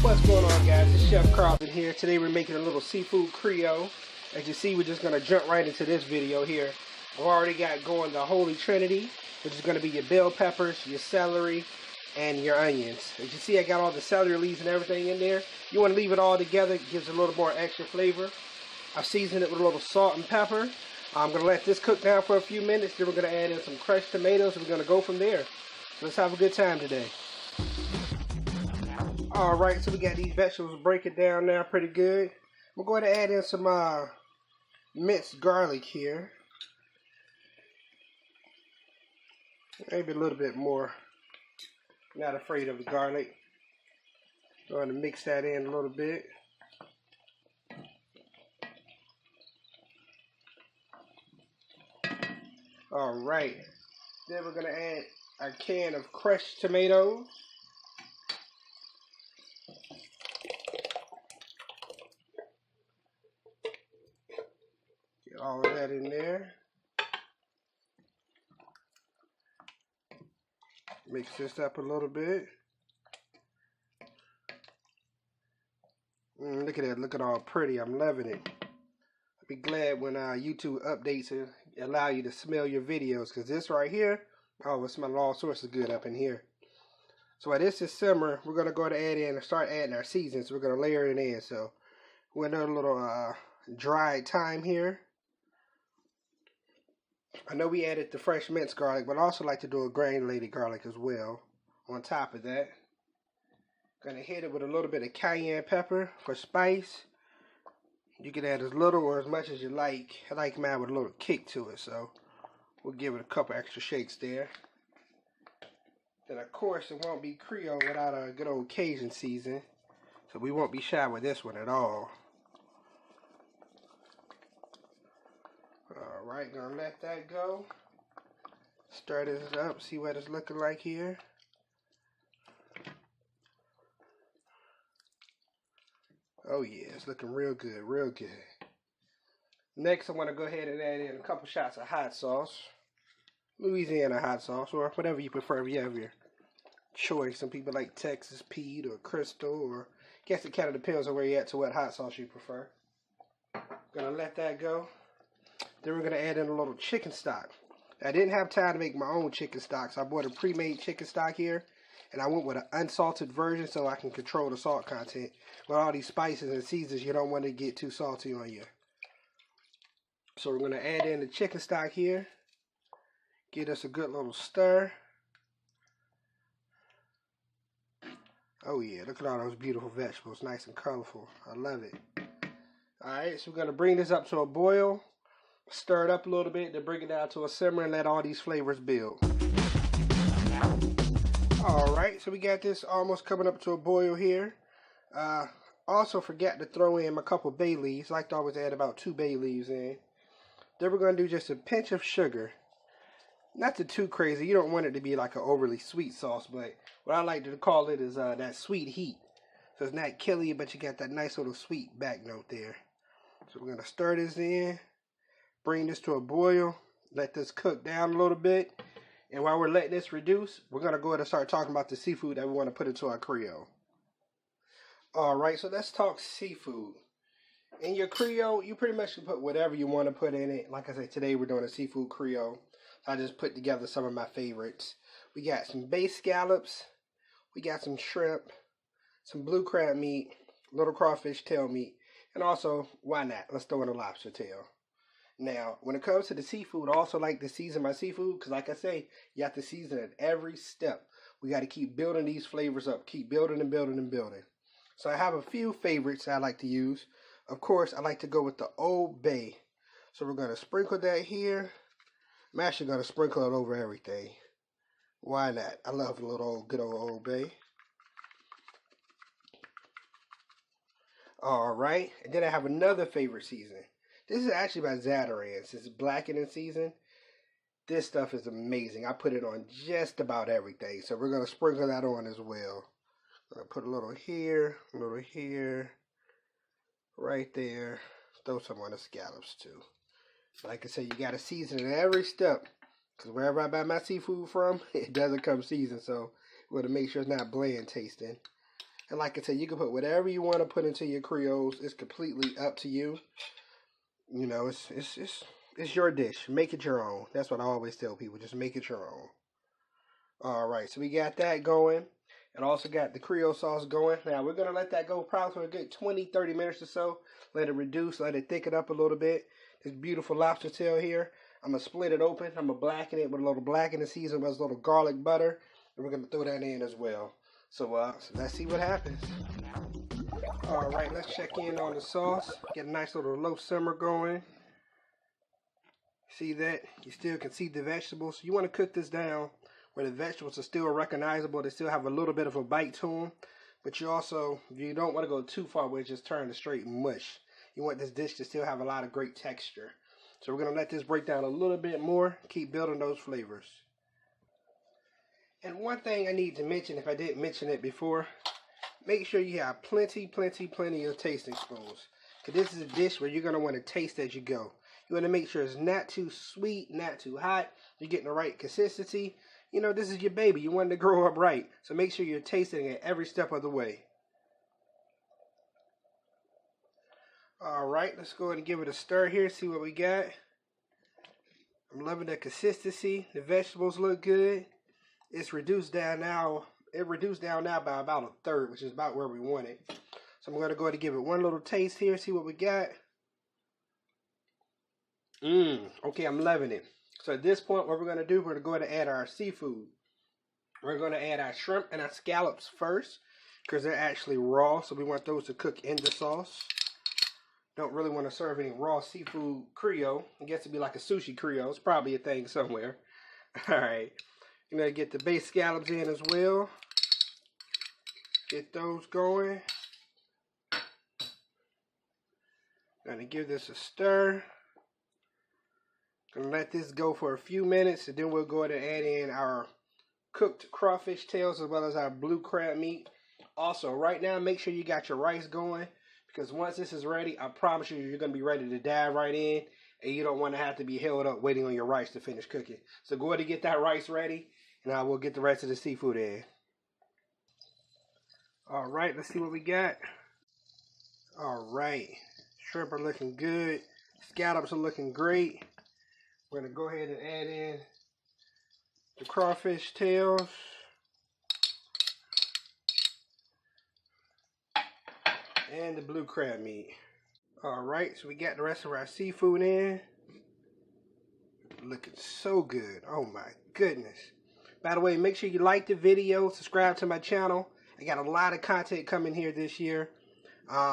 What's going on, guys? It's Chef Carlton here. Today we're making a little seafood Creole. As you see, we're just going to jump right into this video here. I've already got going the Holy Trinity, which is going to be your bell peppers, your celery, and your onions. As you see, I got all the celery leaves and everything in there. You want to leave it all together. It gives it a little more extra flavor. I've seasoned it with a little salt and pepper. I'm going to let this cook down for a few minutes. Then we're going to add in some crushed tomatoes, and we're going to go from there. So let's have a good time today. Alright, so we got these vegetables breaking down now pretty good. We're going to add in some minced garlic here. Maybe a little bit more. Not afraid of the garlic. Going to mix that in a little bit. Alright, then we're going to add a can of crushed tomatoes. Get all of that in there. Mix this up a little bit. Look at that, looking all pretty. I'm loving it. I'll be glad when YouTube updates and allow you to smell your videos, because this right here, oh, it smells all sorts of good up in here. So while this is simmer, we're going to go ahead and add in and start adding our seasons. We're going to layer it in. So we're going to do a little dried thyme here. I know we added the fresh minced garlic, but I also like to do a granulated garlic as well on top of that. Going to hit it with a little bit of cayenne pepper for spice. You can add as little or as much as you like. I like mine with a little kick to it, so we'll give it a couple extra shakes there. Then of course it won't be Creole without a good old Cajun season, so we won't be shy with this one at all. Alright, gonna let that go. Stir this up, see what it's looking like here. Oh yeah, it's looking real good, real good. Next, I'm gonna go ahead and add in a couple shots of hot sauce. Louisiana hot sauce, or whatever you prefer if you have your choice. Some people like Texas Pete or Crystal, or I guess it kind of depends on where you're at to what hot sauce you prefer. Gonna let that go. Then we're going to add in a little chicken stock. I didn't have time to make my own chicken stock, so I bought a pre-made chicken stock here. And I went with an unsalted version so I can control the salt content. With all these spices and seasons, you don't want to get too salty on you. So we're going to add in the chicken stock here. Get us a good little stir. Oh yeah, look at all those beautiful vegetables. Nice and colorful. I love it. Alright, so we're going to bring this up to a boil. Stir it up a little bit, then bring it down to a simmer and let all these flavors build. Alright, so we got this almost coming up to a boil here. Also forgot to throw in a couple bay leaves. I like to always add about 2 bay leaves in. Then we're going to do just a pinch of sugar. Not too crazy. You don't want it to be like an overly sweet sauce, but what I like to call it is that sweet heat. So it's not killing you, but you got that nice little sweet back note there. So we're going to stir this in. Bring this to a boil, let this cook down a little bit, and while we're letting this reduce, we're going to go ahead and start talking about the seafood that we want to put into our Creole. Alright, so let's talk seafood. In your Creole, you pretty much can put whatever you want to put in it. Like I said, today we're doing a seafood Creole. I just put together some of my favorites. We got some bay scallops, we got some shrimp, some blue crab meat, little crawfish tail meat, and also, why not, let's throw in a lobster tail. Now, when it comes to the seafood, I also like to season my seafood because, like I say, you have to season it every step. We got to keep building these flavors up, keep building and building and building. So I have a few favorites I like to use. Of course, I like to go with the Old Bay. So we're going to sprinkle that here. I'm actually going to sprinkle it over everything. Why not? I love a little good old Bay. Alright, and then I have another favorite seasoning. This is actually by Zatarain's. It's blackened in season. This stuff is amazing. I put it on just about everything. So we're going to sprinkle that on as well. I'm going to put a little here, right there. Throw some on the scallops too. Like I said, you got to season it every step. Because wherever I buy my seafood from, it doesn't come seasoned. So we want to make sure it's not bland tasting. And like I said, you can put whatever you want to put into your Creoles. It's completely up to you. You know, it's your dish. Make it your own. That's what I always tell people. Just make it your own. All right, so we got that going. And also got the Creole sauce going. Now, we're going to let that go probably for a good 20, 30 minutes or so. Let it reduce, let it thicken up a little bit. This beautiful lobster tail here. I'm going to split it open. I'm going to blacken it with a little blackening season with a little garlic butter. And we're going to throw that in as well. So let's see what happens. All right, let's check in on the sauce. Get a nice little low simmer going. See that? You still can see the vegetables. You want to cook this down where the vegetables are still recognizable. They still have a little bit of a bite to them. But you also, you don't want to go too far where it just turns to straight mush. You want this dish to still have a lot of great texture. So we're going to let this break down a little bit more. Keep building those flavors. And one thing I need to mention, if I didn't mention it before, make sure you have plenty of tasting spoons. Because this is a dish where you're going to want to taste as you go. You want to make sure it's not too sweet, not too hot. You're getting the right consistency. You know, this is your baby. You want it to grow up right. So make sure you're tasting it every step of the way. All right, let's go ahead and give it a stir here, see what we got. I'm loving the consistency. The vegetables look good. It's reduced down now. It reduced down now by about a third, which is about where we want it. So I'm going to go ahead and give it one little taste here, see what we got. Okay, I'm loving it. So at this point, what we're going to do, we're going to go ahead and add our seafood. We're going to add our shrimp and our scallops first, because they're actually raw, so we want those to cook in the sauce. Don't really want to serve any raw seafood Creole. I guess it'd be like a sushi Creole. It's probably a thing somewhere. All right. I'm going to get the base scallops in as well. Get those going. Going to give this a stir. Going to let this go for a few minutes, and then we'll go ahead and add in our cooked crawfish tails as well as our blue crab meat. Also, right now, make sure you got your rice going, because once this is ready, I promise you, you're going to be ready to dive right in, and you don't want to have to be held up waiting on your rice to finish cooking. So go ahead and get that rice ready, and I will get the rest of the seafood in. All right, let's see what we got. All right, shrimp are looking good. Scallops are looking great. We're going to go ahead and add in the crawfish tails. And the blue crab meat. Alright, so we got the rest of our seafood in. Looking so good. Oh my goodness. By the way, make sure you like the video, subscribe to my channel. I got a lot of content coming here this year.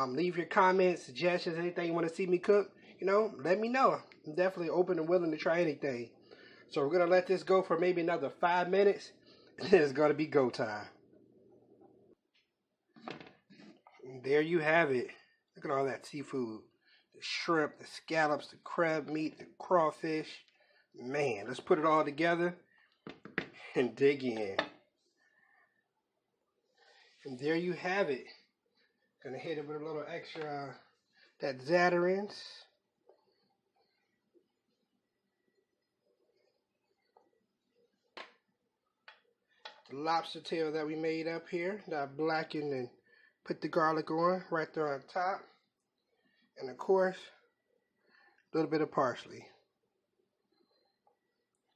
Leave your comments, suggestions, anything you want to see me cook. You know, let me know. I'm definitely open and willing to try anything. So we're going to let this go for maybe another 5 minutes. And then it's going to be go time. And there you have it. Look at all that seafood. The shrimp, the scallops, the crab meat, the crawfish. Man, let's put it all together and dig in. And there you have it. Gonna hit it with a little extra that Zatarain's. The lobster tail that we made up here, that I blackened and put the garlic on right there on top. And of course, a little bit of parsley.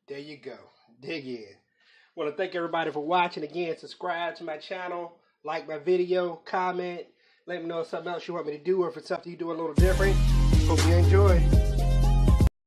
There you go. Dig in. I want to thank everybody for watching. Again, subscribe to my channel, like my video, comment. Let me know if something else you want me to do, or if it's something you do a little different. Hope you enjoy.